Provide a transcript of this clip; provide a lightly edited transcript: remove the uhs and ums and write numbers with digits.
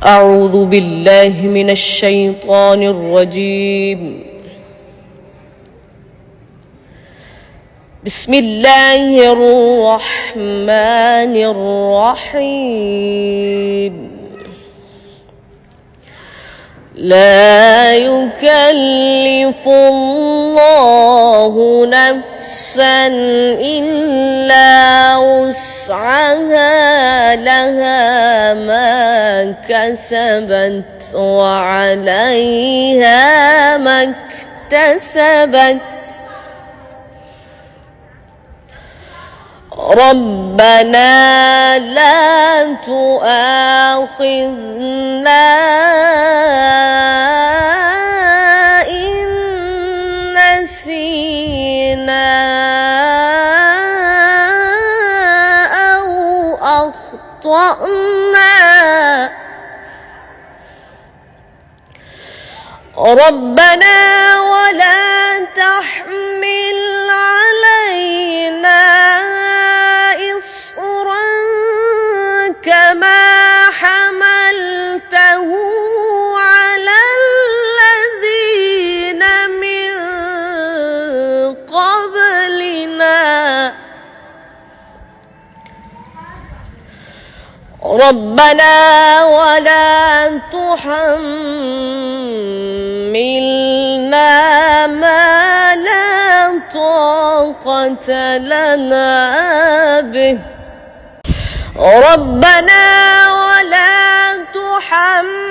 أعوذ بالله من الشيطان الرجيم. بسم الله الرحمن الرحيم. لا يكلف الله نفسا إلا وسعها، لها ما كسبت وعليها ما اكتسبت. ربنا لا تؤاخذنا إن نسينا أو أخطأنا. ربنا ولا تحمل علينا إصرا كما حملته على الذين من قبلنا. ربنا ولا تحملنا ما لا طاقة لنا به. ربنا ولا تحملنا